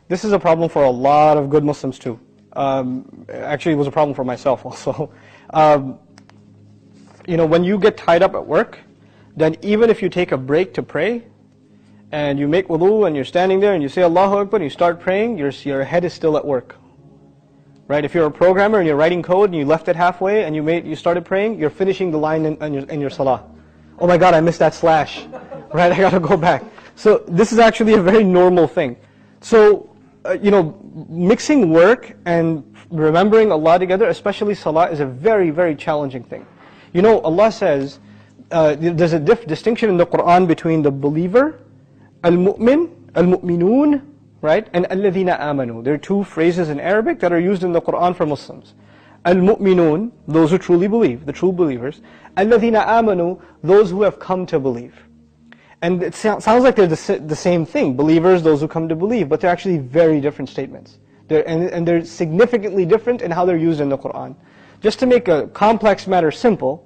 This is a problem for a lot of good Muslims too. Actually, it was a problem for myself also. When you get tied up at work, then even if you take a break to pray, and you make wudu and you're standing there and you say Allahu Akbar and you start praying, your head is still at work. Right? If you're a programmer and you're writing code and you left it halfway and you started praying, you're finishing the line in your salah. Oh my God, I missed that slash. Right? I gotta go back. So this is actually a very normal thing. So, mixing work and remembering Allah together, especially salah, is a very, very challenging thing. Allah says, there's a distinction in the Quran between the believer, al-mu'min, al-mu'minun, right, and alladhina amanu. There are two phrases in Arabic that are used in the Quran for Muslims. Al-mu'minun, those who truly believe, the true believers. Alladhina amanu, those who have come to believe. And it sounds like they're the same thing, believers, those who come to believe, but they're actually very different statements. They're significantly different in how they're used in the Quran. Just to make a complex matter simple,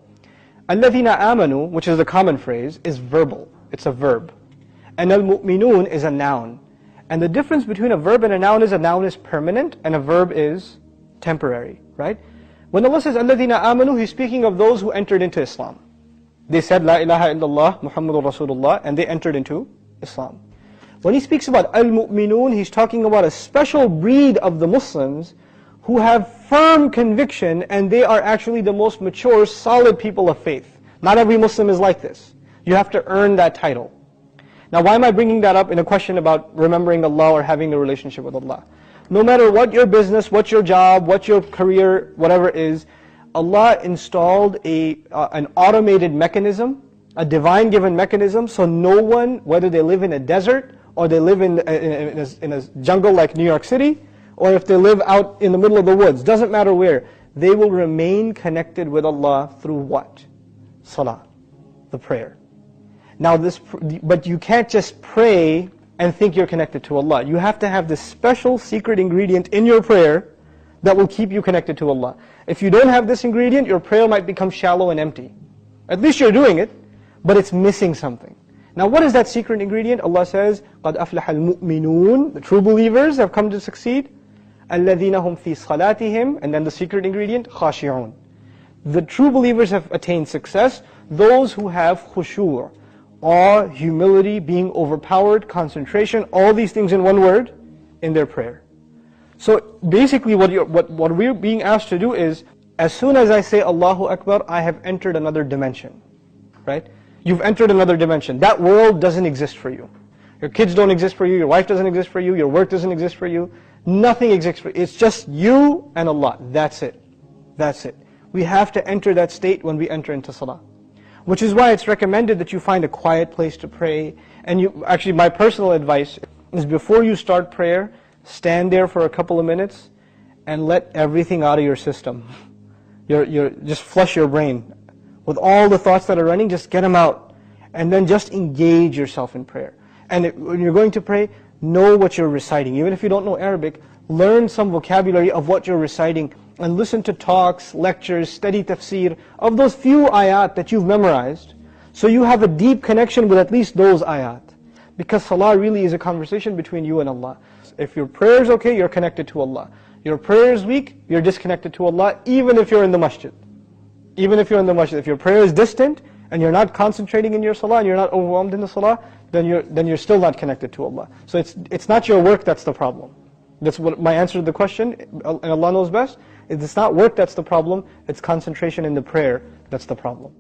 alladhina amanu, which is a common phrase, is verbal. It's a verb. And al-mu'minun is a noun. And the difference between a verb and a noun is permanent and a verb is temporary, right? When Allah says alladhina amanu, He's speaking of those who entered into Islam. They said La ilaha illallah Muhammadur Rasulullah and they entered into Islam. When He speaks about al-mu'minun, He's talking about a special breed of the Muslims who have firm conviction and they are actually the most mature, solid people of faith. Not every Muslim is like this. You have to earn that title. Now why am I bringing that up in a question about remembering Allah or having a relationship with Allah? No matter what your business, what your job, what your career, whatever it is, Allah installed an automated mechanism, a divine given mechanism, so no one, whether they live in a desert or they live in a jungle like New York City, or if they live out in the middle of the woods, doesn't matter where, they will remain connected with Allah through what? Salah, the prayer. Now but you can't just pray and think you're connected to Allah. You have to have this special secret ingredient in your prayer that will keep you connected to Allah. If you don't have this ingredient, your prayer might become shallow and empty. At least you're doing it, but it's missing something. Now what is that secret ingredient? Allah says, قَدْ أَفْلَحَ الْمُؤْمِنُونَ, the true believers have come to succeed. الَّذِينَ هُمْ فِي صَلَاتِهِمْ, and then the secret ingredient, خَاشِعُونَ. The true believers have attained success, those who have khushu', awe, humility, being overpowered, concentration, all these things in one word, in their prayer. So basically what we're being asked to do is, as soon as I say Allahu Akbar, I have entered another dimension. Right? You've entered another dimension. That world doesn't exist for you. Your kids don't exist for you, your wife doesn't exist for you, your work doesn't exist for you. Nothing exists for you. It's just you and Allah. That's it. That's it. We have to enter that state when we enter into salah. Which is why it's recommended that you find a quiet place to pray. And actually my personal advice is before you start prayer, stand there for a couple of minutes and let everything out of your system. Just flush your brain. With all the thoughts that are running, just get them out. And then just engage yourself in prayer. And when you're going to pray, know what you're reciting. Even if you don't know Arabic, learn some vocabulary of what you're reciting. And listen to talks, lectures, study tafsir of those few ayat that you've memorized. So you have a deep connection with at least those ayat. Because salah really is a conversation between you and Allah. If your prayer is okay, you're connected to Allah. Your prayer is weak, you're disconnected to Allah, even if you're in the masjid. Even if you're in the masjid. If your prayer is distant, and you're not concentrating in your salah, and you're not overwhelmed in the salah, then you're still not connected to Allah. So it's not your work that's the problem. That's what my answer to the question, and Allah knows best. It's not work that's the problem, it's concentration in the prayer that's the problem.